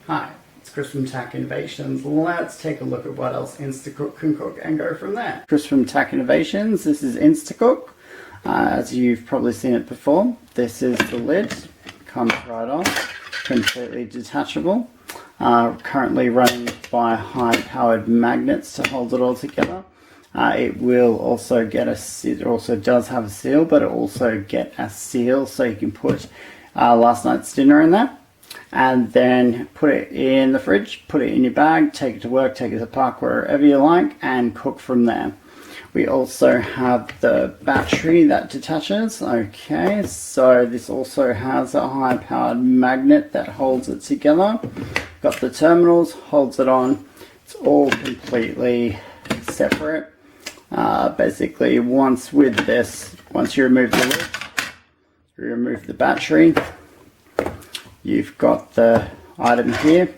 Hi, it's Chris from takinnovations. Let's take a look at what else InstaCook can cook and go from there. Chris from takinnovations. This is InstaCook. As you've probably seen it before, this is the lid. Comes right off, completely detachable. Currently running by high-powered magnets to hold it all together. It will also get it also does have a seal, but it also get a seal so you can put last night's dinner in there. And then put it in the fridge, put it in your bag, take it to work, take it to the park, wherever you like, and cook from there. We also have the battery that detaches. Okay, so this also has a high-powered magnet that holds it together. Got the terminals, holds it on. It's all completely separate. Basically, once you remove the lid, you remove the battery. You've got the item here,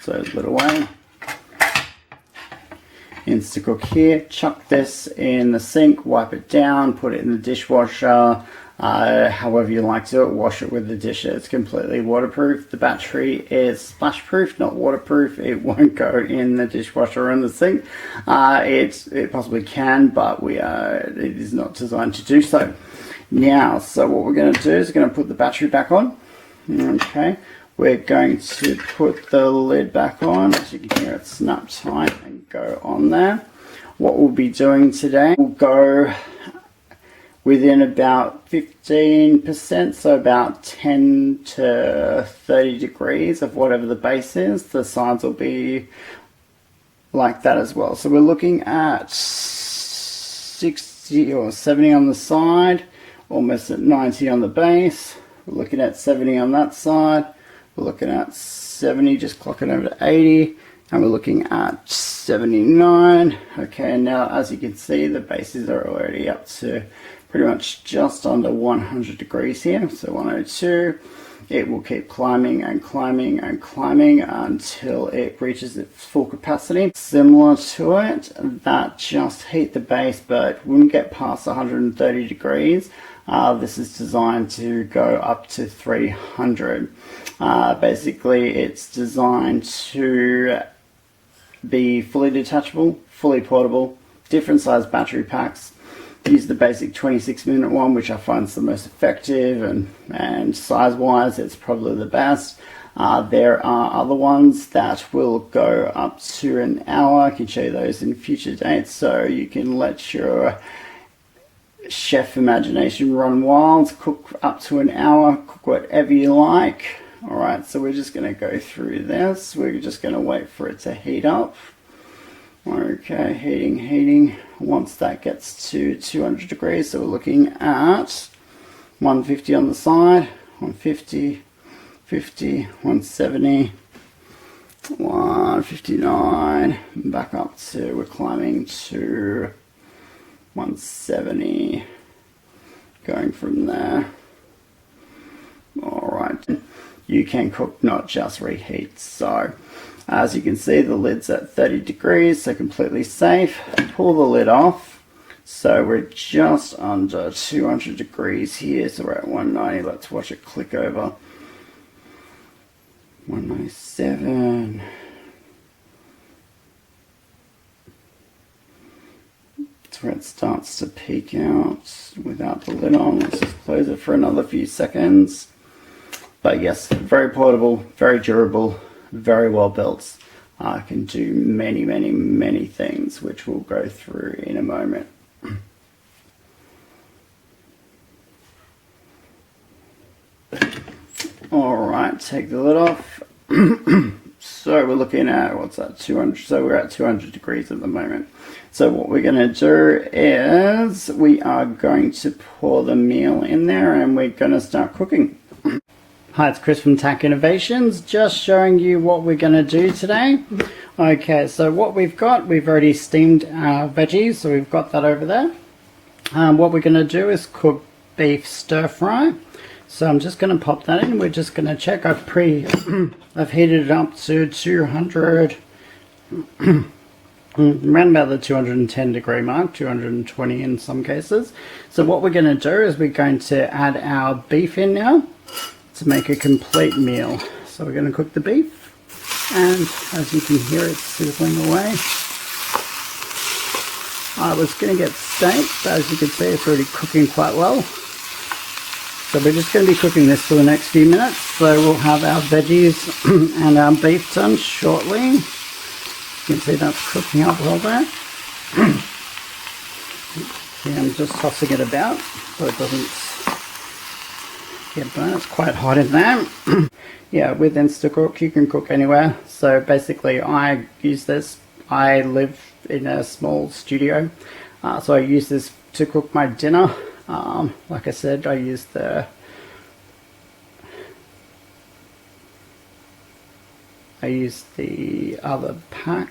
so put it away. InstaCook here, chuck this in the sink, wipe it down, put it in the dishwasher, however you like to do it, wash it with the dish. It's completely waterproof. The battery is splash proof, not waterproof. It won't go in the dishwasher or in the sink. It possibly can, but it is not designed to do so. Now, so what we're going to do is we're going to put the battery back on. Okay, we're going to put the lid back on. As you can hear, it snap tight and go on there. What we'll be doing today, we'll go within about 15%, so about 10 to 30 degrees of whatever the base is. The sides will be like that as well. So we're looking at 60 or 70 on the side, almost at 90 on the base. We're looking at 70 on that side. We're looking at 70, just clocking over to 80. And we're looking at 79. Okay, now as you can see, the bases are already up to pretty much just under 100 degrees here. So 102. It will keep climbing and climbing and climbing until it reaches its full capacity. Similar to it, that just heat the base, but wouldn't get past 130 degrees. This is designed to go up to 300. Basically, it's designed to be fully detachable, fully portable, different size battery packs. Use the basic 26-minute one, which I find is the most effective, and size-wise, it's probably the best. There are other ones that will go up to an hour. I can show you those in future dates, so you can let your chef imagination run wild. Cook up to an hour, cook whatever you like. Alright, so we're just going to go through this. We're just going to wait for it to heat up. Okay, heating. Once that gets to 200 degrees, so we're looking at 150 on the side, 150, 50, 170, 159, back up to, we're climbing to 170, going from there. Alright, you can cook, not just reheat. So as you can see, the lid's at 30 degrees, so completely safe. Pull the lid off. So we're just under 200 degrees here, so we're at 190. Let's watch it click over. 197. That's where it starts to peak out without the lid on. Let's just close it for another few seconds. But yes, very portable, very durable, very well built. Can do many things, which we'll go through in a moment. Alright, take the lid off. So we're looking at, what's that, 200, so we're at 200 degrees at the moment. So what we're going to do is we are going to pour the meal in there and we're going to start cooking. Hi, it's Chris from takinnovations, just showing you what we're going to do today. Okay, so what we've got, we've already steamed our veggies, so we've got that over there. What we're going to do is cook beef stir fry. So I'm just going to pop that in. We're just going to check. I've heated it up to 200, around about the 210 degree mark, 220 in some cases. So what we're going to do is we're going to add our beef in now to make a complete meal. So we're going to cook the beef, and as you can hear, it's sizzling away. I was going to get steak, but as you can see, it's already cooking quite well. So we're just going to be cooking this for the next few minutes. So we'll have our veggies and our beef done shortly. You can see that's cooking up well there. See, I'm just tossing it about so it doesn't get burnt. It's quite hot in there. Yeah, with InstaCook you can cook anywhere. So basically I use this. I live in a small studio, so I use this to cook my dinner. Like I said, I use the other pack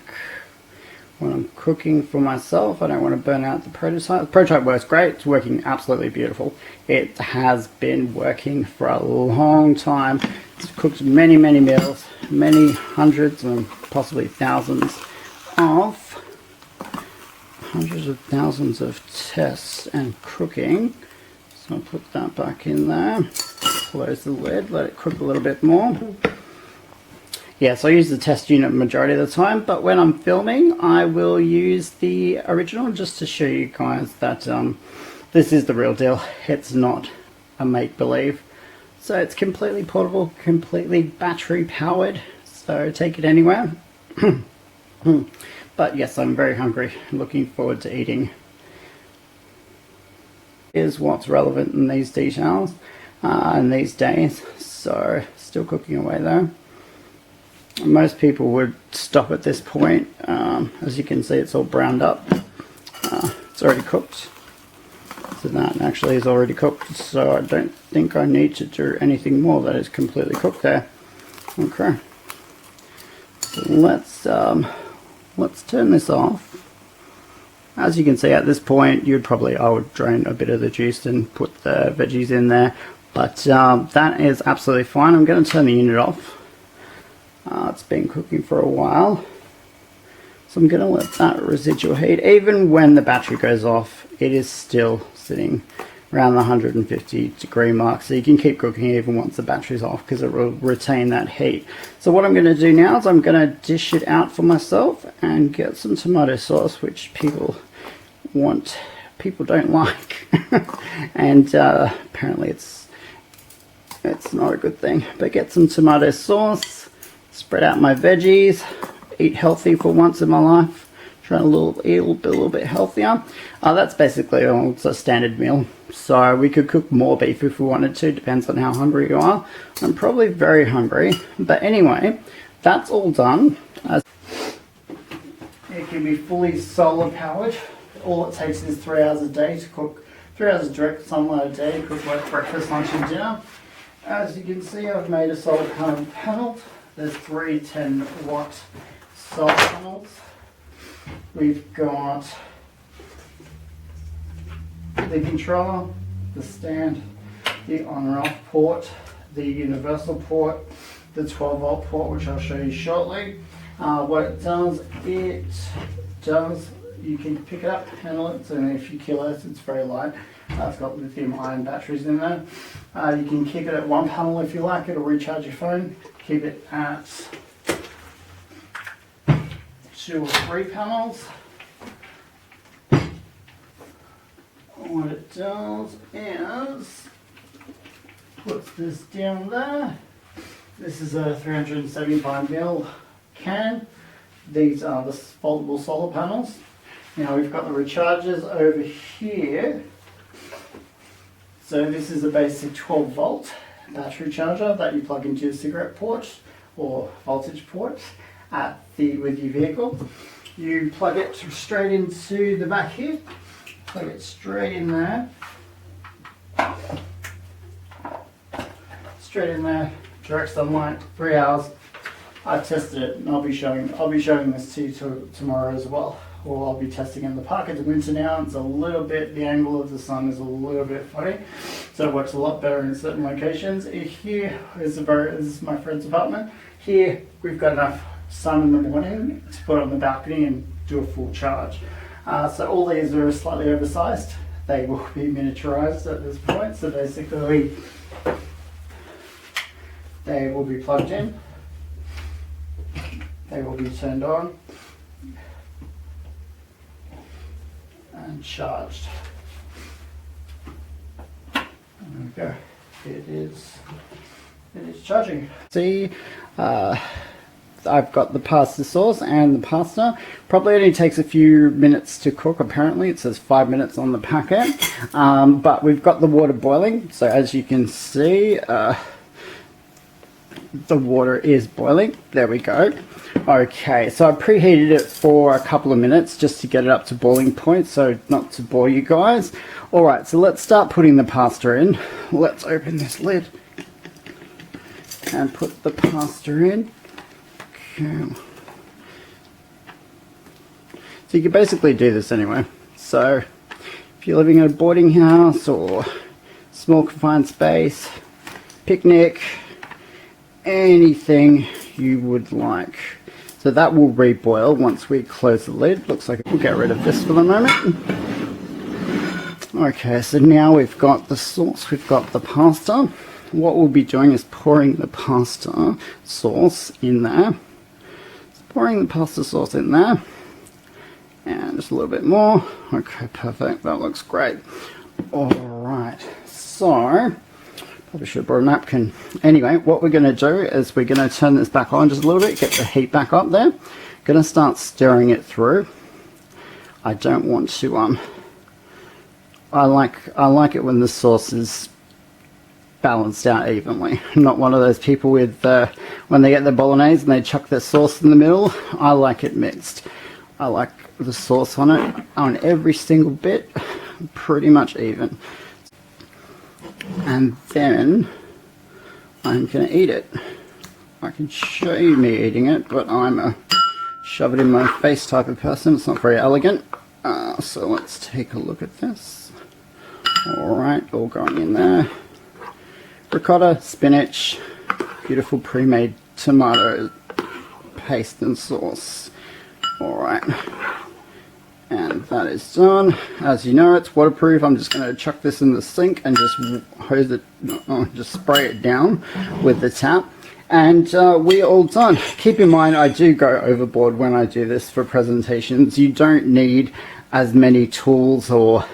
when I'm cooking for myself. I don't want to burn out the prototype. The prototype works great. It's working absolutely beautiful. It has been working for a long time. It's cooked many meals, many hundreds and possibly thousands of tests and cooking. So I'll put that back in there, close the lid, let it cook a little bit more. Yes, I use the test unit majority of the time, but when I'm filming I will use the original just to show you guys that this is the real deal. It's not a make-believe. So it's completely portable, completely battery powered, so take it anywhere. But yes, I'm very hungry, looking forward to eating. Here's what's relevant in these details in these days. So still cooking away though. Most people would stop at this point. As you can see, it's all browned up. It's already cooked. So that actually is already cooked, so I don't think I need to do anything more. That is completely cooked there. Okay, so let's turn this off. As you can see, at this point I would drain a bit of the juice and put the veggies in there, but that is absolutely fine. I'm going to turn the unit off. It's been cooking for a while, so I'm going to let that residual heat. Even when the battery goes off, it is still sitting around the 150 degree mark, so you can keep cooking even once the battery's off because it will retain that heat. So what I'm going to do now is I'm going to dish it out for myself and get some tomato sauce, which people don't like. And apparently it's not a good thing. But get some tomato sauce, spread out my veggies, eat healthy for once in my life. Trying to eat a little bit healthier. That's basically it's a standard meal. So we could cook more beef if we wanted to, depends on how hungry you are. I'm probably very hungry, but anyway, that's all done. It can be fully solar powered. All it takes is 3 hours a day to cook, 3 hours of direct sunlight a day to cook like breakfast, lunch and dinner. As you can see, I've made a solar panel. There's 3 10-watt solar panels. We've got the controller, the stand, the on and off port, the universal port, the 12-volt port, which I'll show you shortly. What it does, you can pick it up, handle it. It's only a few kilos, it's very light. It's got lithium ion batteries in there. You can keep it at 1 panel if you like, it'll recharge your phone. Keep it at 2 or 3 panels. What it does is puts this down there. This is a 375ml can. These are the foldable solar panels. Now we've got the rechargers over here. So this is a basic 12-volt battery charger that you plug into your cigarette port or voltage port with your vehicle. You plug it straight into the back here. Plug it straight in there. Straight in there. Direct sunlight. 3 hours. I've tested it, and I'll be showing this to you tomorrow as well. Or I'll be testing in the park. It's winter now. It's a little bit, the angle of the sun is a little bit funny, so it works a lot better in certain locations. Here is this is my friend's apartment. Here we've got enough sun in the morning to put on the balcony and do a full charge. So all these are slightly oversized. They will be miniaturized at this point. So basically, They will be plugged in. They will be turned on and charged. There we go. It is charging. See, I've got the pasta sauce and the pasta. Probably only takes a few minutes to cook. Apparently it says 5 minutes on the packet, but we've got the water boiling. So as you can see, the water is boiling. There we go. Okay, so I preheated it for a couple of minutes just to get it up to boiling point, so not to bore you guys. Alright, so let's start putting the pasta in. Let's open this lid and put the pasta in. Okay. So you can basically do this anywhere. So if you're living in a boarding house or small confined space, picnic, anything you would like. So that will reboil once we close the lid. Looks like we'll get rid of this for the moment. Okay, so now we've got the sauce, we've got the pasta. What we'll be doing is pouring the pasta sauce in there. Pouring the pasta sauce in there. And just a little bit more. Okay, perfect. That looks great. Alright, so probably should have brought a napkin. Anyway, what we're going to do is we're going to turn this back on just a little bit, get the heat back up there. Going to start stirring it through. I don't want to, I like it when the sauce is balanced out evenly. I'm not one of those people with, when they get their bolognese and they chuck their sauce in the middle. I like it mixed. I like the sauce on it, on every single bit, pretty much even. And then I'm going to eat it. I can show you me eating it, but I'm a shove it in my face type of person. It's not very elegant. So let's take a look at this. Alright, all going in there. Ricotta, spinach, beautiful pre-made tomato paste and sauce. Alright. And that is done. As you know, it's waterproof. I'm just going to chuck this in the sink and just hose it, just spray it down with the tap. And we're all done. Keep in mind, I do go overboard when I do this for presentations. You don't need as many tools or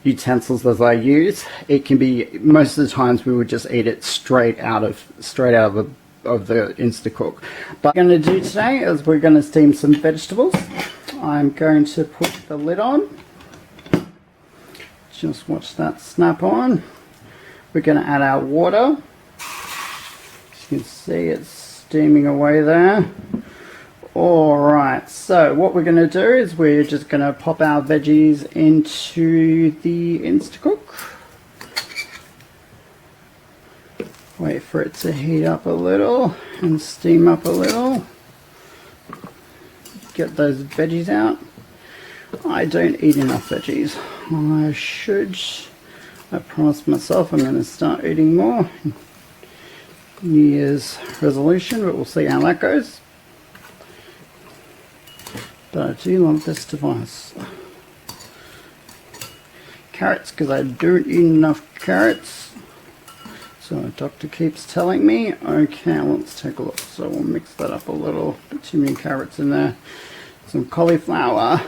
utensils as I use. It can be, most of the times we would just eat it straight out of the InstaCook. But what I'm going to do today is we're going to steam some vegetables. I'm going to put the lid on. Just watch that snap on. We're going to add our water. As you can see, it's steaming away there. Alright, so what we're going to do is we're just going to pop our veggies into the InstaCook. Wait for it to heat up a little and steam up a little. Get those veggies out. I don't eat enough veggies. I should. I promised myself I'm going to start eating more. New Year's resolution, but we'll see how that goes. But I do love this device. Carrots, because I don't eat enough carrots. So the doctor keeps telling me. Okay, let's take a look. So we'll mix that up a little. Put too many carrots in there. Some cauliflower.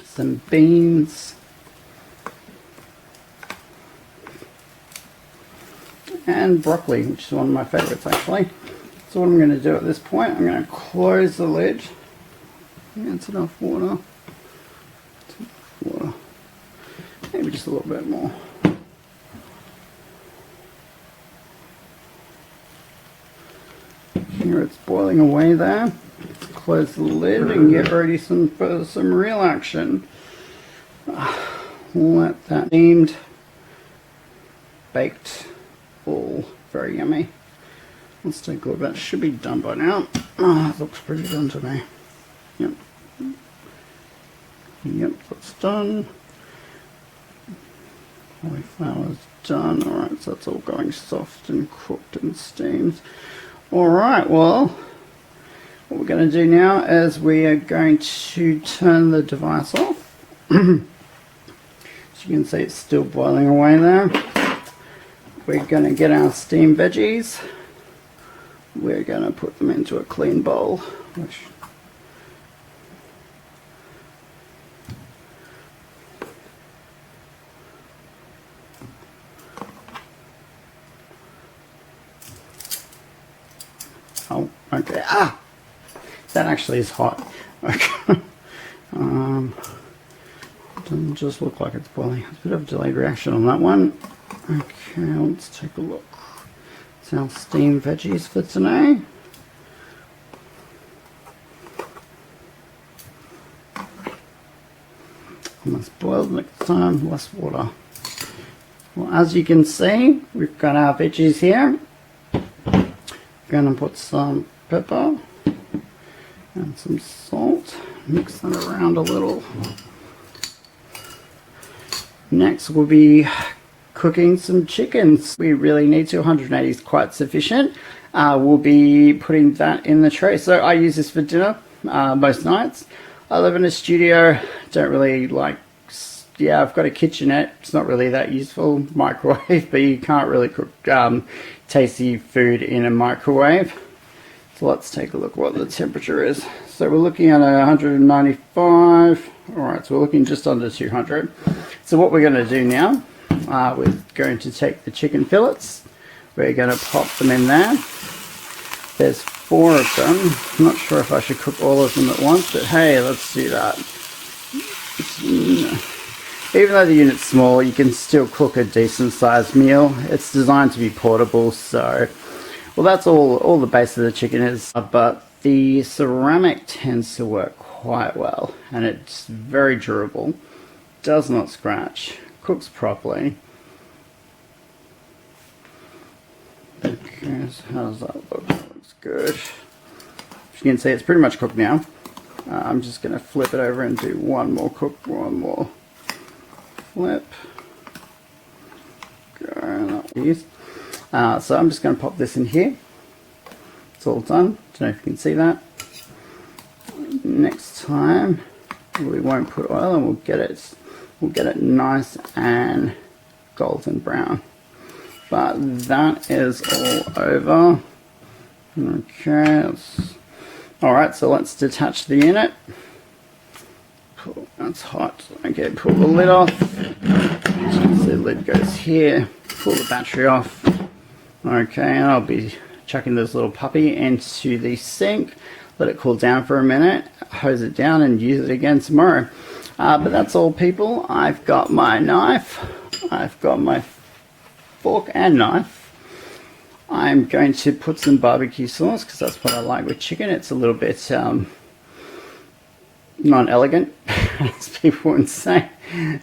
Some beans. And broccoli, which is one of my favorites actually. So what I'm going to do at this point, I'm going to close the lid. That's enough water. Maybe just a little bit more. Here it's boiling away there. Close the lid and get ready for some real action. Let that steamed, baked, all very yummy. Let's take a look. That should be done by now. Oh, that looks pretty done to me. Yep. Yep, that's done. Cauliflower's done. Alright, so that's all going soft and cooked and steamed. Alright, well, what we're going to do now is we are going to turn the device off. As you can see, it's still boiling away there. we're going to get our steamed veggies. We're going to put them into a clean bowl. Oh, okay. Ah! That actually is hot. Okay. Doesn't just look like it's boiling. It's a bit of a delayed reaction on that one. Okay, let's take a look. It's our steamed veggies for today. Almost boiled next time, less water. Well, as you can see, we've got our veggies here. Going to put some pepper and some salt, mix that around a little. Next we'll be cooking some chickens. We really need to, 180 is quite sufficient. We'll be putting that in the tray. So I use this for dinner most nights. I live in a studio, don't really like, yeah, I've got a kitchenette. It's not really that useful, microwave, but you can't really cook tasty food in a microwave. So let's take a look what the temperature is. So we're looking at 195. Alright, so we're looking just under 200. So what we're going to do now, we're going to take the chicken fillets. We're going to pop them in there. There's 4 of them. I'm not sure if I should cook all of them at once, but hey, let's do that. Even though the unit's small, you can still cook a decent sized meal. It's designed to be portable, so, well, that's all the base of the chicken is. But the ceramic tends to work quite well, and it's very durable, does not scratch, cooks properly. Okay, so how does that look? That looks good. As you can see, it's pretty much cooked now. I'm just going to flip it over and do one more cook, one more flip. Go, so I'm just going to pop this in here. It's all done. Don't know if you can see that. Next time we won't put oil, and we'll get it nice and golden brown. But that is all over. Okay, alright, so let's detach the unit. That's hot. Okay, pull the lid off. As you can see, the lid goes here. Pull the battery off. Okay, and I'll be chucking this little puppy into the sink. Let it cool down for a minute. Hose it down and use it again tomorrow. But that's all, people. I've got my knife. I've got my fork and knife. I'm going to put some barbecue sauce because that's what I like with chicken. It's a little bit non-elegant, as people would say.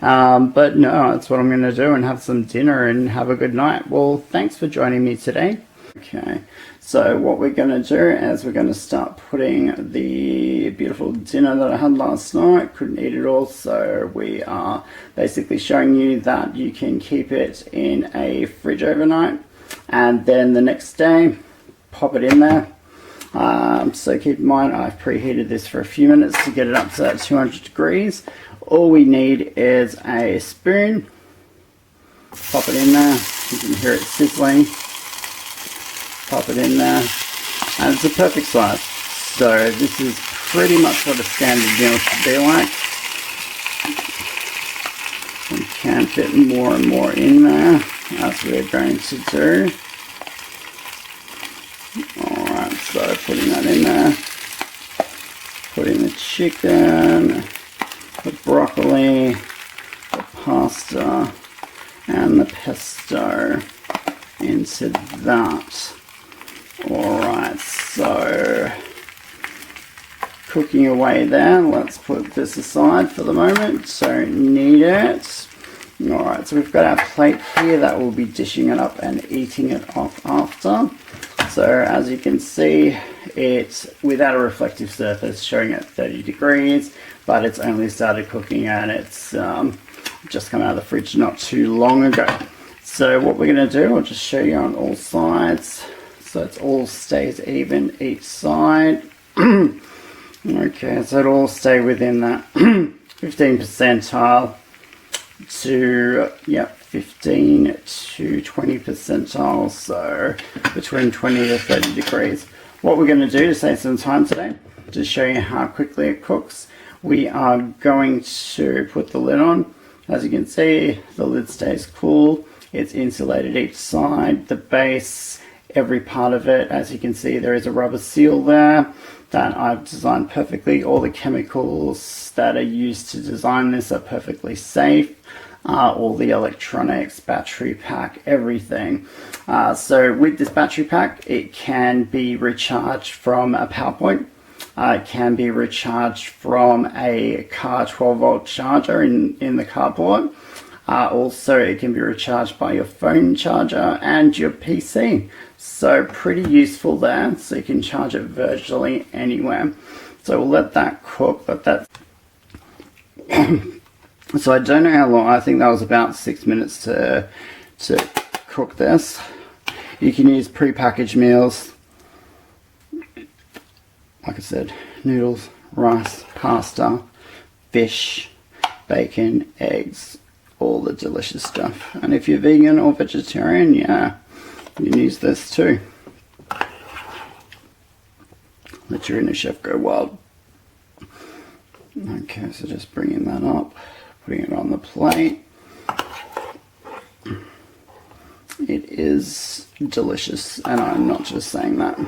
But no, that's what I'm going to do, and have some dinner and have a good night. Well, thanks for joining me today. Okay, so what we're going to do is we're going to start putting the beautiful dinner that I had last night. Couldn't eat it all, so we are basically showing you that you can keep it in a fridge overnight, and then the next day pop it in there. So keep in mind, I've preheated this for a few minutes to get it up to that 200 degrees. All we need is a spoon. Pop it in there. You can hear it sizzling. Pop it in there. And it's a perfect size. So this is pretty much what a standard meal should be like. We can fit more and more in there, as we're going to do. Alright, so putting that in there, putting the chicken, the broccoli, the pasta, and the pesto into that. Alright, so cooking away there. Let's put this aside for the moment, don't need it. Alright, so we've got our plate here that we'll be dishing it up and eating it off after. So as you can see, it's without a reflective surface, showing at 30 degrees, but it's only started cooking and it's just come out of the fridge not too long ago. So what we're going to do, I'll just show you on all sides, so it all stays even each side. Okay, so it'll all stay within that 15 percentile to 30 15 to 20 percentile, so between 20 to 30 degrees. What we're going to do to save some time today, to show you how quickly it cooks, we are going to put the lid on. As you can see, the lid stays cool. It's insulated each side, the base, every part of it. As you can see, there is a rubber seal there that I've designed perfectly. All the chemicals that are used to design this are perfectly safe. All the electronics, battery pack, everything. So with this battery pack, it can be recharged from a power point. It can be recharged from a car 12-volt charger in the carport. Also, it can be recharged by your phone charger and your PC. So pretty useful there. So you can charge it virtually anywhere. So we'll let that cook, but that's... So I don't know how long. I think that was about 6 minutes to cook this. You can use pre-packaged meals. Like I said, noodles, rice, pasta, fish, bacon, eggs, all the delicious stuff. And if you're vegan or vegetarian, yeah, you can use this too. Let your inner chef go wild. Okay, so just bringing that up, putting it on the plate. It is delicious, and I'm not just saying that.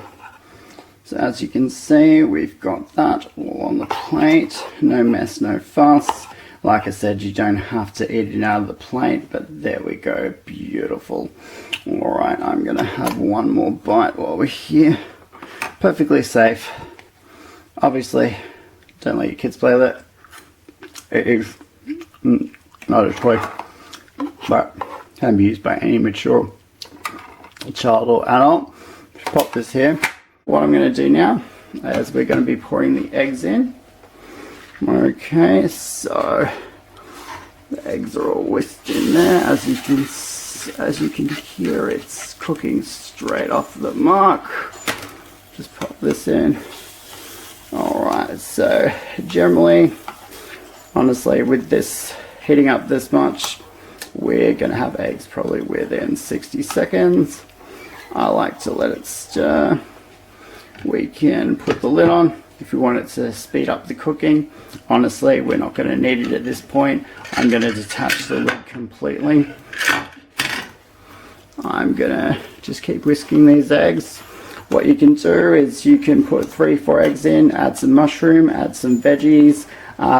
So as you can see, we've got that all on the plate. No mess, no fuss. Like I said, you don't have to eat it out of the plate, but there we go, beautiful. All right, I'm gonna have one more bite while we're here. Perfectly safe. Obviously, don't let your kids play with it. It is not a toy, but can be used by any mature child or adult. Just pop this here. What I'm going to do now is we're going to be pouring the eggs in. Okay, so the eggs are all whisked in there. As you can hear, it's cooking straight off the mark. Just pop this in. All right, so generally, honestly, with this heating up this much, we're going to have eggs probably within 60 seconds. I like to let it stir. We can put the lid on if we want it to speed up the cooking. Honestly, we're not going to need it at this point. I'm going to detach the lid completely. I'm going to just keep whisking these eggs. What you can do is you can put 3-4 eggs in, add some mushroom, add some veggies.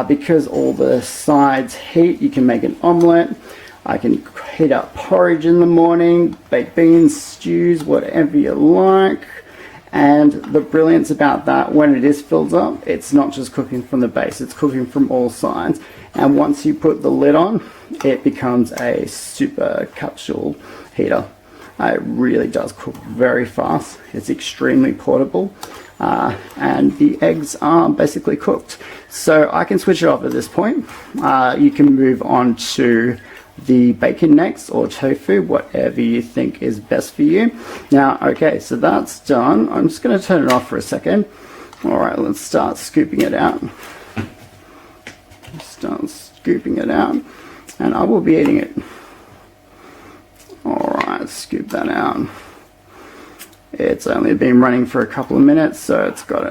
Because all the sides heat, you can make an omelette. I can heat up porridge in the morning, baked beans, stews, whatever you like. And the brilliance about that, when it is filled up, it's not just cooking from the base, it's cooking from all sides. And once you put the lid on, it becomes a super capsule heater. It really does cook very fast. It's extremely portable. And the eggs are basically cooked. So I can switch it off at this point. You can move on to the bacon next, or tofu, whatever you think is best for you. Now, okay, so that's done. I'm just going to turn it off for a second. All right, let's start scooping it out. Start scooping it out, and I will be eating it. All right, scoop that out. It's only been running for a couple of minutes, so it's got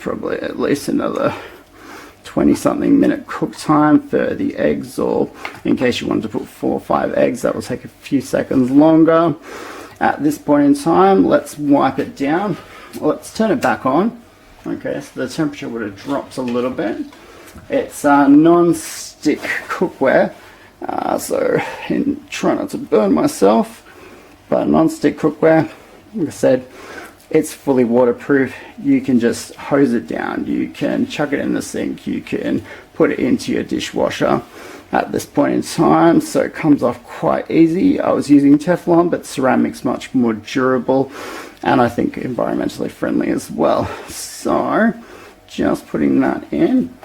probably at least another 20-something minute cook time for the eggs, or in case you wanted to put 4 or 5 eggs, that will take a few seconds longer. At this point in time, let's wipe it down. Let's turn it back on. Okay, so the temperature would have dropped a little bit. It's non-stick cookware, so try not to burn myself, but non-stick cookware, like I said, it's fully waterproof. You can just hose it down, you can chuck it in the sink, you can put it into your dishwasher at this point in time, so it comes off quite easy. I was using Teflon, but ceramic's much more durable and I think environmentally friendly as well. So just putting that in.